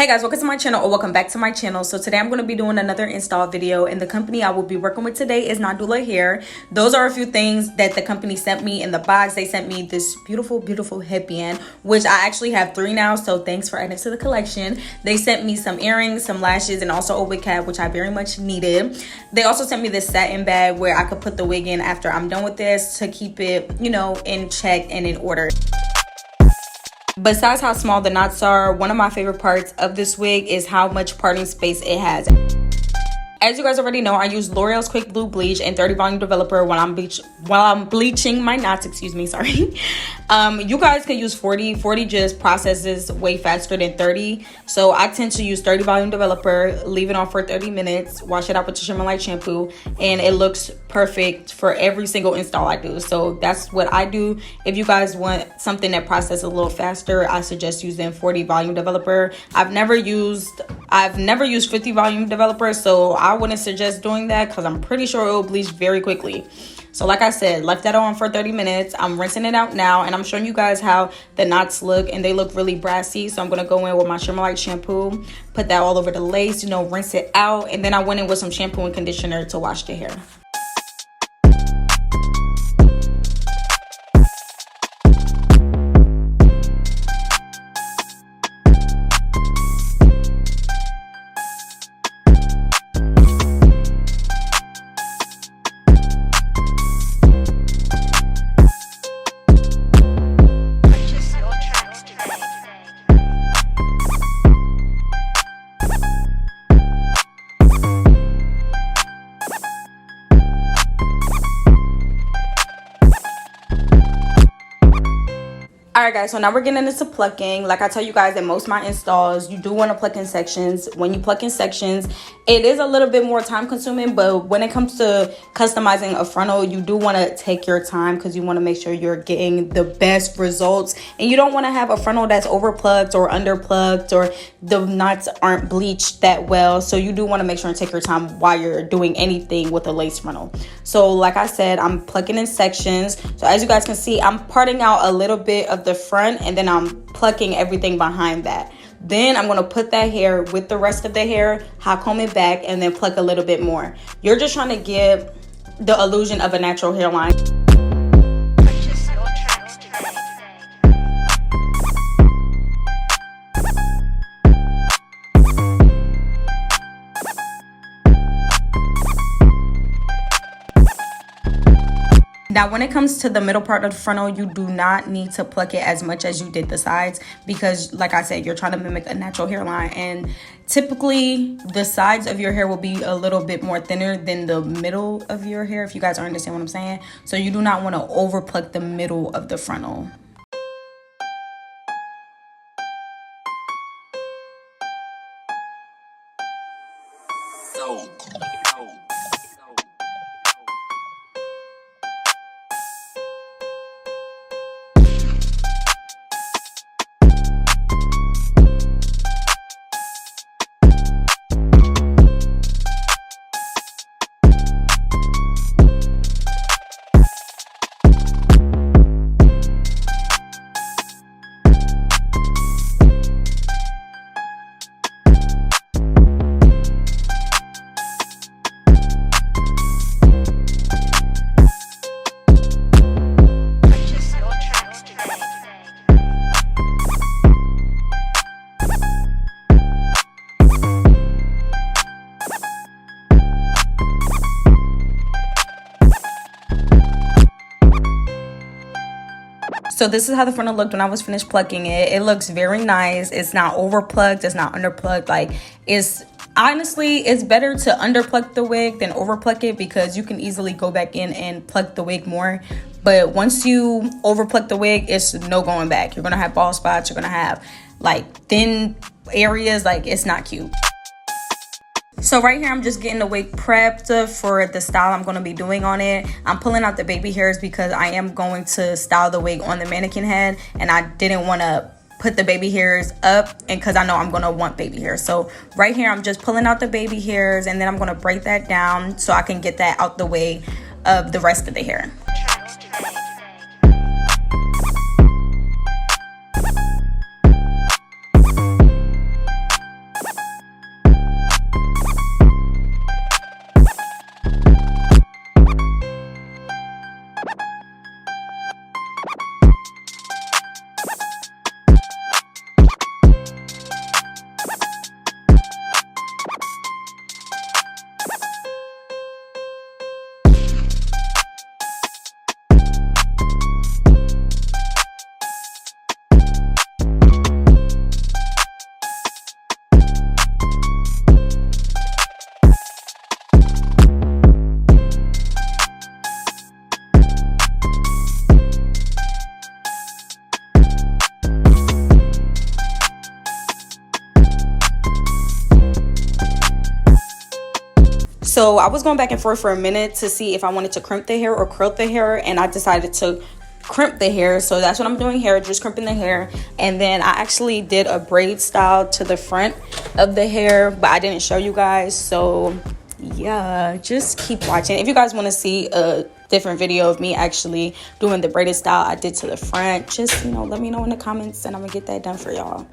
Hey guys, welcome to my channel, or welcome back to my channel. So today I'm going to be doing another install video, and the company I will be working with today is Nadula Hair. Those are a few things that the company sent me in the box. They sent me this beautiful headband, which I actually have 3 now, so thanks for adding to the collection. They sent me some earrings, some lashes, and also a wig cap, which I very much needed. They also sent me this satin bag where I could put the wig in after I'm done with this to keep it, you know, in check and in order. Besides how small the knots are, one of my favorite parts of this wig is how much parting space it has. As you guys already know, I use L'Oreal's Quick Blue Bleach and 30 volume developer while I'm bleaching my knots, you guys can use 40. 40 just processes way faster than 30. So I tend to use 30 volume developer, leave it on for 30 minutes, wash it out with the Shimmer Light shampoo, and it looks perfect for every single install I do. So that's what I do. If you guys want something that processes a little faster, I suggest using 40 volume developer. I've never used 50 volume developer, so I wouldn't suggest doing that because I'm pretty sure it will bleach very quickly. So like I said, left that on for 30 minutes. I'm rinsing it out now, and I'm showing you guys how the knots look, and they look really brassy. So I'm going to go in with my Shimmer Light shampoo, put that all over the lace, you know, rinse it out, and then I went in with some shampoo and conditioner to wash the hair. Alright guys, so now we're getting into plucking. Like I tell you guys in most of my installs, you do want to pluck in sections. When you pluck in sections, it is a little bit more time consuming, but when it comes to customizing a frontal, you do want to take your time because you want to make sure you're getting the best results. And you don't want to have a frontal that's over plucked or under plucked, or the knots aren't bleached that well. So you do want to make sure and take your time while you're doing anything with a lace frontal. So like I said, I'm plucking in sections. So as you guys can see, I'm parting out a little bit of the front, and then I'm plucking everything behind that. Then I'm going to put that hair with the rest of the hair, hot comb it back, and then pluck a little bit more. You're just trying to give the illusion of a natural hairline. Now, when it comes to the middle part of the frontal, you do not need to pluck it as much as you did the sides because, like I said, you're trying to mimic a natural hairline. And typically, the sides of your hair will be a little bit more thinner than the middle of your hair, if you guys understand what I'm saying. So you do not want to over pluck the middle of the frontal. So this is how the frontal looked when I was finished plucking it. It looks very nice. It's not over plucked. It's not under plucked. Like, honestly, it's better to under pluck the wig than over pluck it because you can easily go back in and pluck the wig more. But once you over pluck the wig, it's no going back. You're going to have bald spots. You're going to have like thin areas. Like, it's not cute. So right here, I'm just getting the wig prepped for the style I'm going to be doing on it. I'm pulling out the baby hairs because I am going to style the wig on the mannequin head, and I didn't want to put the baby hairs up, and because I know I'm going to want baby hairs. So right here, I'm just pulling out the baby hairs, and then I'm going to braid that down so I can get that out the way of the rest of the hair. So I was going back and forth for a minute to see if I wanted to crimp the hair or curl the hair, and I decided to crimp the hair. So that's what I'm doing here, just crimping the hair. And then I actually did a braid style to the front of the hair, but I didn't show you guys. So yeah, just keep watching. If you guys want to see a different video of me actually doing the braided style I did to the front, just, you know, let me know in the comments and I'm gonna get that done for y'all.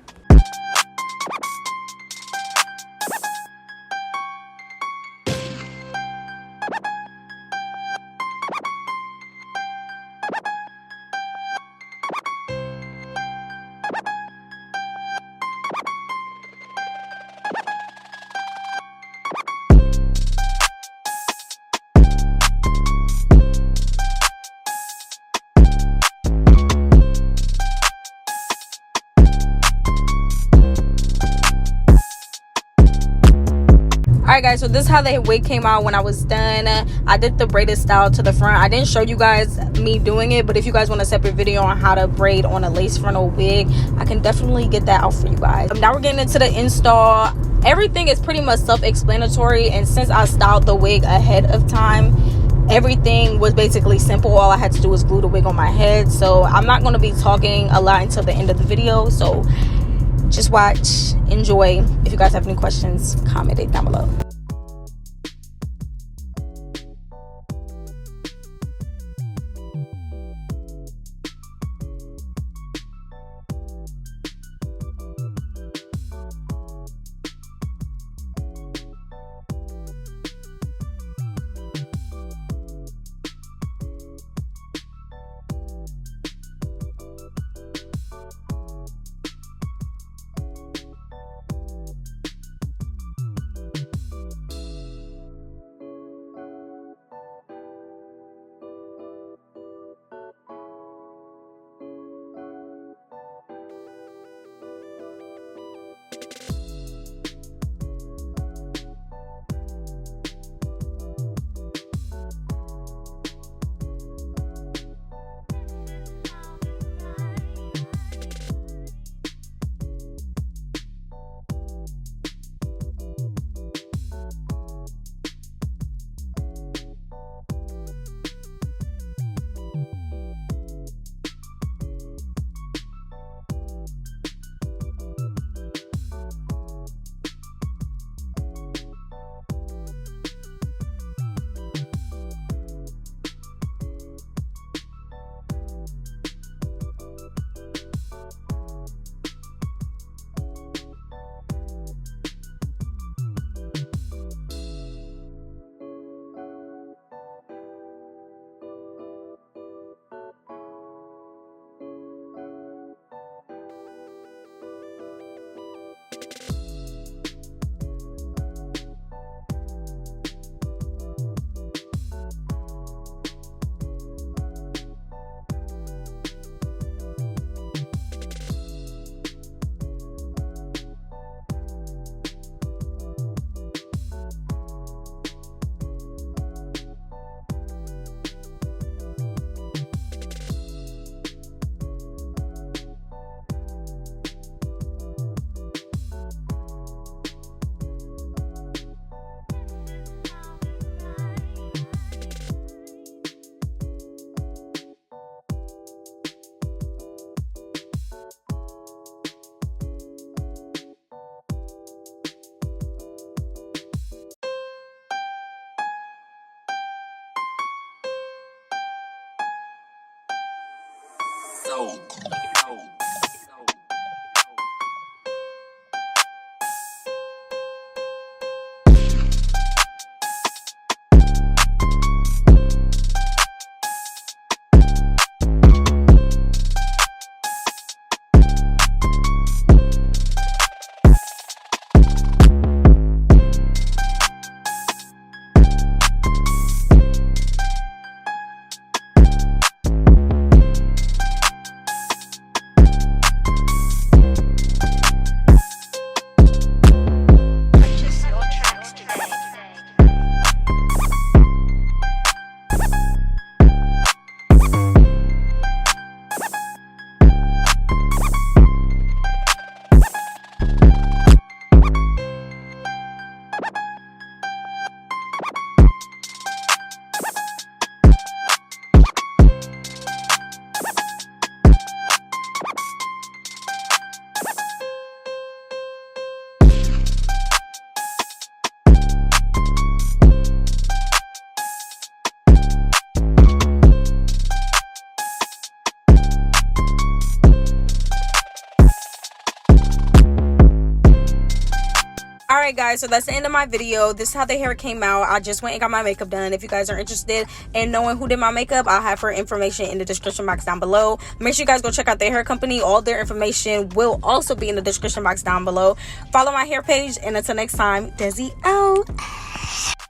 Alright guys, so this is how the wig came out when I was done. I did the braided style to the front. I didn't show you guys me doing it, but if you guys want a separate video on how to braid on a lace frontal wig, I can definitely get that out for you guys. Now we're getting into the install. Everything is pretty much self-explanatory, and since I styled the wig ahead of time, everything was basically simple. All I had to do was glue the wig on my head. So I'm not going to be talking a lot until the end of the video, so just watch, enjoy. If you guys have any questions, comment it down below. Alright guys, so that's the end of my video. This is how the hair came out. I just went and got my makeup done. If you guys are interested in knowing who did my makeup, I'll have her information in the description box down below. Make sure you guys go check out their hair company. All their information will also be in the description box down below. Follow my hair page, and until next time, Desi out.